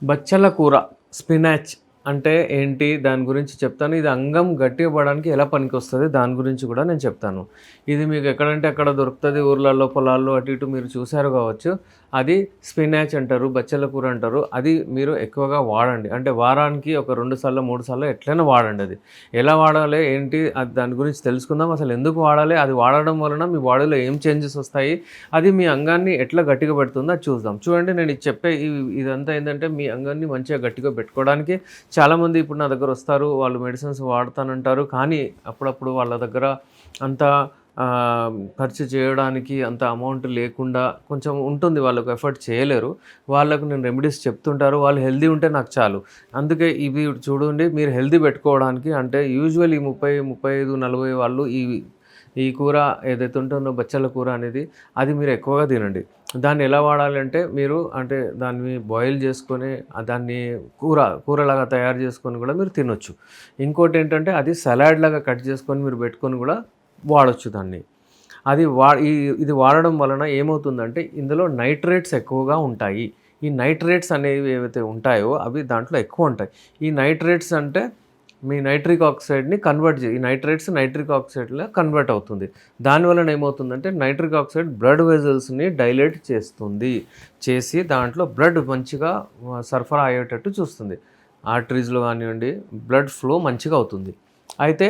బచ్చల కూర, స్పినాచ్ అంటే ఏంటి? దాని గురించి చెప్తాను. ఇది అంగం గట్టిగా పడడానికి ఎలా పనికొస్తది? దాని గురించి కూడా నేను చెప్తాను. ఇది మీకు ఎక్కడంటే అక్కడ దొరుకుతది. ఊర్లలో, పొలాల్లో అటు ఇటు మీరు చూసారు కావచ్చు. అది స్పినాచ్ అంటారు, బచ్చల కూర అంటారు. అది మీరు ఎక్కువగా వాడండి. అంటే వారానికి ఒక 2 సార్లో, 3 సార్లో ఎట్లైనా వాడండి అది. ఎలా వాడాలి? ఏంటి? దాని గురించి తెలుసుకుందాం. అసలు ఎందుకు వాడాలి? అది వాడడం వలన మీ బాడీలో ఏం చేంజెస్ వస్తాయి? అది మీ అంగాన్ని ఎట్లా గట్టిగా పెడుతుందో అది చూద్దాం. చూడండి, నేను ఇది చెప్పే ఇదంతా ఏందంటే మీ అంగాన్ని మంచిగా గట్టిగా పెట్టుకోవడానికి. చాలామంది ఇప్పుడు నా దగ్గర వస్తారు. వాళ్ళు మెడిసిన్స్ వాడతానంటారు. కానీ అప్పుడప్పుడు వాళ్ళ దగ్గర అంత ఖర్చు చేయడానికి అంత అమౌంట్ లేకుండా కొంచెం ఉంటుంది. వాళ్ళకు ఎఫర్ట్ చేయలేరు. వాళ్ళకు నేను రెమెడీస్ చెప్తుంటారు. వాళ్ళు హెల్తీ ఉంటే నాకు చాలు. అందుకే ఇవి చూడండి, మీరు హెల్తీ పెట్టుకోవడానికి అంటే యూజువల్లీ 30, 35, 40 వాళ్ళు ఈ కూర ఏదైతే ఉంటుందో బచ్చల కూర అనేది అది మీరు ఎక్కువగా తినండి. దాన్ని ఎలా వాడాలంటే మీరు అంటే దాన్ని బాయిల్ చేసుకొని దాన్ని కూరలాగా తయారు చేసుకొని కూడా మీరు తినొచ్చు. ఇంకోటేంటంటే అది సలాడ్ లాగా కట్ చేసుకొని మీరు పెట్టుకొని కూడా వాడొచ్చు దాన్ని. అది వా ఈ ఇది వాడడం వలన ఏమవుతుందంటే ఇందులో నైట్రేట్స్ ఎక్కువగా ఉంటాయి. ఈ నైట్రేట్స్ అనేవి ఏవైతే ఉంటాయో అవి దాంట్లో ఎక్కువ ఉంటాయి. ఈ నైట్రేట్స్ అంటే మీ నైట్రిక్ ఆక్సైడ్‌ని ఈ నైట్రేట్స్ నైట్రిక్ ఆక్సైడ్‌లా కన్వర్ట్ అవుతుంది. దానివలన ఏమవుతుందంటే నైట్రిక్ ఆక్సైడ్ బ్లడ్ వెసల్స్‌ని డైలేట్ చేస్తుంది. చేసి దాంట్లో బ్లడ్ మంచిగా సరఫరా అయ్యేటట్టు చూస్తుంది. ఆర్టరీస్‌లో కానివ్వండి బ్లడ్ ఫ్లో మంచిగా అవుతుంది. అయితే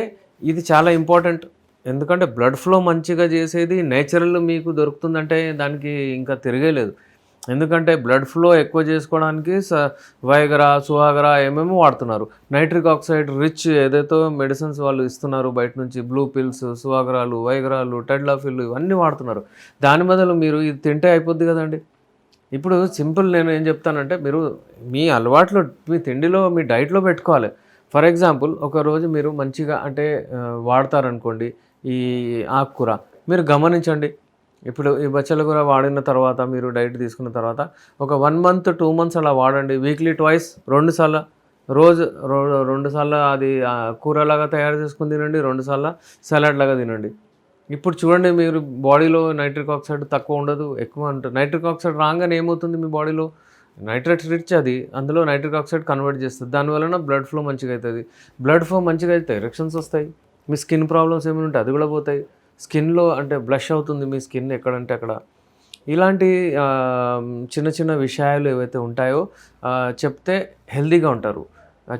ఇది చాలా ఇంపార్టెంట్. ఎందుకంటే బ్లడ్ ఫ్లో మంచిగా చేసేది నేచురల్ మీకు దొరుకుతుందంటే దానికి ఇంకా తిరిగేలేదు. ఎందుకంటే బ్లడ్ ఫ్లో ఎక్కువ చేసుకోవడానికి వైగరా, సుహాగరా ఏమేమో వాడుతున్నారు. నైట్రిక్ ఆక్సైడ్ రిచ్ ఏదైతే మెడిసిన్స్ వాళ్ళు ఇస్తున్నారు బయట నుంచి, బ్లూ పిల్స్, సుహాగరాలు, వైగరాలు, టెడ్లాఫిల్ ఇవన్నీ వాడుతున్నారు. దాని బదులు మీరు ఇది తింటే అయిపోద్ది కదండి. ఇప్పుడు సింపుల్ నేను ఏం చెప్తానంటే మీరు మీ అలవాట్లో మీ తిండిలో మీ డైట్‌లో పెట్టుకోవాలి. ఫర్ ఎగ్జాంపుల్ ఒకరోజు మీరు మంచిగా అంటే వాడతారనుకోండి ఈ ఆకుకూర. మీరు గమనించండి. ఇప్పుడు ఈ బచ్చల కూర వాడిన తర్వాత మీరు డైట్ తీసుకున్న తర్వాత ఒక 1 మంత్, 2 మంత్స్ అలా వాడండి. వీక్లీ ట్వైస్ 2 సార్ల రోజు 2 సార్ల అది కూరలాగా తయారు చేసుకొని తినండి. 2 సార్ల సలాడ్ లాగా తినండి. ఇప్పుడు చూడండి మీరు బాడీలో నైట్రిక్ ఆక్సైడ్ తక్కువ ఉండదు, ఎక్కువ ఉంటుంది. నైట్రిక్ ఆక్సైడ్ రాంగానే ఏమవుతుంది మీ బాడీలో? నైట్రేట్ రిచ్ అది. అందులో నైట్రిక్ ఆక్సైడ్ కన్వర్ట్ చేస్తుంది. దానివలన బ్లడ్ ఫ్లో మంచిగా అవుతుంది. బ్లడ్ ఫ్లో మంచిగా అయితే ఎరెక్షన్స్ వస్తాయి. మీ స్కిన్ ప్రాబ్లమ్స్ ఏమైనా ఉంటే అది కూడా పోతాయి. స్కిన్‌లో అంటే బ్లష్ అవుతుంది మీ స్కిన్ ఎక్కడంటే అక్కడ. ఇలాంటి చిన్న చిన్న విషయాలు ఏవైతే ఉంటాయో చెప్తే హెల్తీగా ఉంటారు.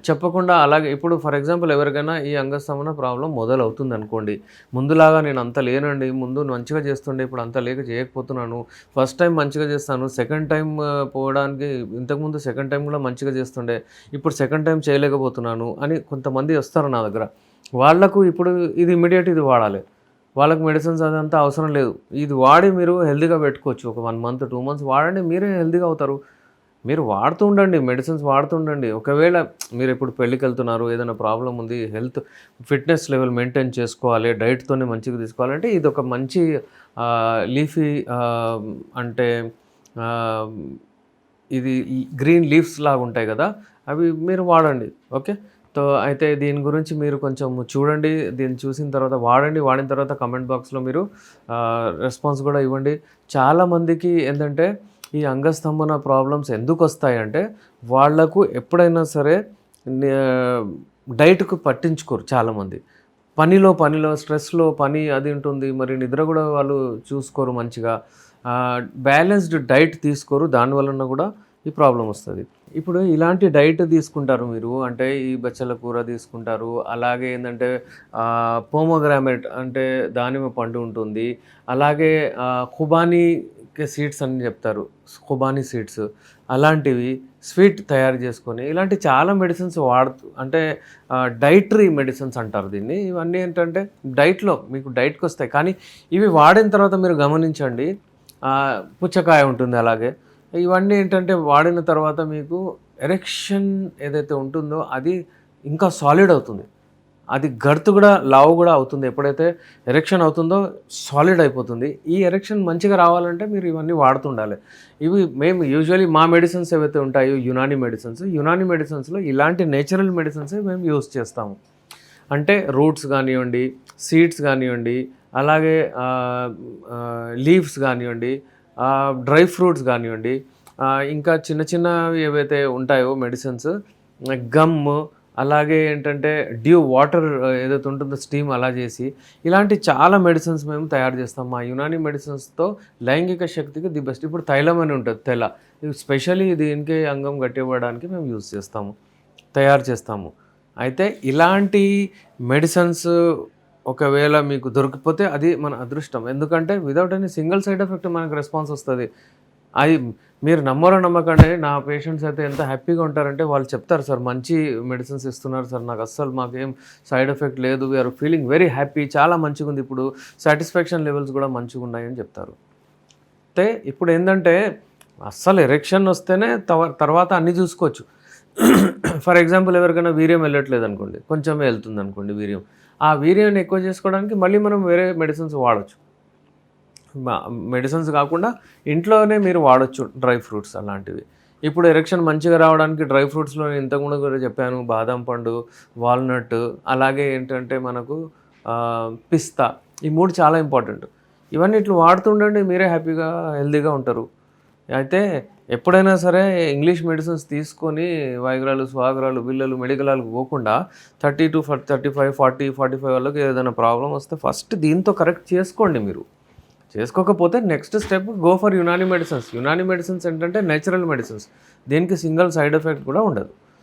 చెప్పకుండా అలాగే ఇప్పుడు ఫర్ ఎగ్జాంపుల్ ఎవరికైనా ఈ అంగస్తంభన ప్రాబ్లమ్ మొదలవుతుందనుకోండి. ముందులాగా నేను అంత లేనండి. ముందు మంచిగా చేస్తుండే, ఇప్పుడు అంత లేక చేయకపోతున్నాను. ఫస్ట్ టైం మంచిగా చేస్తాను. సెకండ్ టైం పోవడానికి ఇంతకుముందు సెకండ్ టైం కూడా మంచిగా చేస్తుండే. ఇప్పుడు సెకండ్ టైం చేయలేకపోతున్నాను అని కొంతమంది వస్తారు నా దగ్గర. వాళ్ళకు ఇప్పుడు ఇది ఇమ్మీడియేట్ ఇది వాడాలి. వాళ్ళకి మెడిసిన్స్ అదంతా అవసరం లేదు. ఇది వాడి మీరు హెల్తీగా పెట్టుకోవచ్చు. ఒక 1 మంత్, 2 మంత్స్ వాడండి. మీరే హెల్తీగా అవుతారు. మీరు వాడుతూ ఉండండి. మెడిసిన్స్ వాడుతూ ఉండండి. ఒకవేళ మీరిప్పుడు పెళ్ళికెళ్తున్నారు, ఏదైనా ప్రాబ్లమ్ ఉంది, ఫిట్‌నెస్ లెవెల్ మెయింటైన్ చేసుకోవాలి, డైట్‌తోనే మంచిగా తీసుకోవాలంటే ఇదొక మంచి లీఫీ అంటే ఆహ్, ఇది ఈ గ్రీన్ లీవ్స్ లాగుంటాయి గదా! అవి మీరు వాడండి. ఓకే. అయితే దీని గురించి మీరు కొంచెం చూడండి. దీన్ని చూసిన తర్వాత వాడండి. వాడిన తర్వాత కామెంట్ బాక్స్‌లో మీరు రెస్పాన్స్ గూడా ఇవ్వండి. చాలామందికి ఏందంటే ఈ అంగస్తంభన ప్రాబ్లమ్స్ ఎందుకొస్తాయంటే వాళ్ళకు ఎప్పుడైనా సరే నే డైట్‌కు పట్టించుకోరు చాలామంది. పనిలో స్ట్రెస్‌లో పని అది ఉంటుంది. మరి నిద్ర గూడా వాళ్ళు చూసుకోరు మంచిగా. బ్యాలెన్స్‌డ్ డైట్ తీసుకోరు. దాని వలన గూడా ఈ ప్రాబ్లమ్ వస్తది. ఇప్పుడు ఇలాంటి డైట్ తీసుకుంటారు మీరు. అంటే ఈ బచ్చల కూర తీసుకుంటారు. అలాగే ఏందంటే పోమోగ్రానేట్ అంటే దానిమ్మ పండు ఉంటుంది. అలాగే ఖుబానీ సీడ్స్ అని చెప్తారు. ఖుబానీ సీడ్స్ అలాంటివి స్వీట్ తయారు చేసుకొని ఇలాంటి చాలా మెడిసిన్స్ అంటే డైటరీ మెడిసిన్స్ అంటారు దీన్ని. ఇవన్నీ ఏంటంటే డైట్‌లో మీకు డైట్‌కొస్తాయి. కానీ ఇవి వాడిన తర్వాత మీరు గమనించండి పుచ్చకాయ ఉంటుంది అలాగే. ఇవన్నీ ఏంటంటే వాడిన తర్వాత మీకు ఎరెక్షన్ ఏదైతే ఉంటుందో అది ఇంకా సాలిడ్ అవుతుంది. అది గర్త్ గూడా లావు గూడా అవుతుంది. ఎప్పుడైతే ఎరెక్షన్ అవుతుందో సాలిడ్ అయిపోతుంది. ఈ ఎరెక్షన్ మంచిగా రావాలంటే మీరు ఇవన్నీ వాడుతుండాలి. ఇవి మేము యూజువల్లీ మా మెడిసిన్స్ ఏవైతే ఉంటాయో యునానీ మెడిసిన్స్‌లో ఇలాంటి నేచురల్ మెడిసిన్సే మేము యూజ్ చేస్తాము. అంటే రూట్స్ గానివ్వండి, సీడ్స్ గానివ్వండి, అలాగే లీవ్స్ గానివ్వండి, డ్రై ఫ్రూట్స్ గానివ్వండి, ఇంకా చిన్న చిన్నవి ఏవైతే ఉంటాయో మెడిసిన్స్, గమ్, అలాగే ఏంటంటే వాటర్ ఏదైతే ఉంటుందో స్టీమ్ అలా చేసి, ఇలాంటి చాలా మెడిసిన్స్ మేము తయారు చేస్తాం. మా యునాని మెడిసిన్స్‌తో లైంగిక శక్తికి ది బెస్ట్. ఇప్పుడు తైలం అని ఉంటుంది ఇది స్పెషల్లీ దీనికి అంగం గట్టివ్వడానికి మేము యూజ్ చేస్తాము, తయారు చేస్తాము. అయితే ఇలాంటి మెడిసిన్స్ ఒకవేళ మీకు దొరికిపోతే అది మన అదృష్టం. ఎందుకంటే without any single side effect మనకు రెస్పాన్స్ వస్తది. అది మీరు నమ్మరో నమ్మకండి, నా పేషెంట్స్ అయితే ఎంత హ్యాపీగా ఉంటారంటే వాళ్ళు చెప్తారు, సార్ మంచి మెడిసిన్స్ ఇస్తున్నారు సార్, నాకు అస్సలు మాకేం సైడ్ ఎఫెక్ట్ లేదు, వీఆర్ ఫీలింగ్ వెరీ హ్యాపీ, చాలా మంచిగుంది, ఇప్పుడు సాటిస్ఫాక్షన్ లెవెల్స్ కూడా మంచిగున్నాయని చెప్తారు. అయితే ఇప్పుడు ఏంటంటే అస్సలు ఎరెక్షన్ వస్తేనే తర్వాత అన్నీ చూసుకోవచ్చు. ఫర్ ఎగ్జాంపుల్ ఎవరికైనా వీర్యం వెళ్ళట్లేదు అనుకోండి, కొంచెమే వెళ్తుంది అనుకోండి వీర్యం, ఆ వీర్యాన్ని ఎక్కువ చేసుకోవడానికి మళ్ళీ మనం వేరే మెడిసిన్స్ వాడచ్చు. మెడిసిన్స్ కాకుండా ఇంట్లోనే మీరు వాడచ్చు డ్రై ఫ్రూట్స్ అలాంటివి. ఇప్పుడు ఎరెక్షన్ మంచిగా రావడానికి డ్రై ఫ్రూట్స్లో నేను ఇంతకుముందు కూడా చెప్పాను, బాదం పండు, వాల్నట్, అలాగే ఏంటంటే మనకు పిస్తా, ఈ 3 చాలా ఇంపార్టెంట్. ఇవన్నీ ఇట్లా వాడుతుండండి, మీరే హ్యాపీగా హెల్తీగా ఉంటారు. అయితే ఎప్పుడైనా సరే ఇంగ్లీష్ మెడిసిన్స్ తీసుకొని వైగ్రాలు, స్వాగ్రాలు, బిల్లలు, మెడికలాలకు పోకుండా 30 to 35, 40, 45 వాళ్ళకి ఏదైనా ప్రాబ్లం వస్తే ఫస్ట్ దీంతో కరెక్ట్ చేసుకోండి. మీరు చేసుకోకపోతే next step go for Unani medicines. Unani medicines ఏంటంటే నేచురల్ మెడిసిన్స్, దీనికి సింగిల్ సైడ్ ఎఫెక్ట్ కూడా ఉండదు.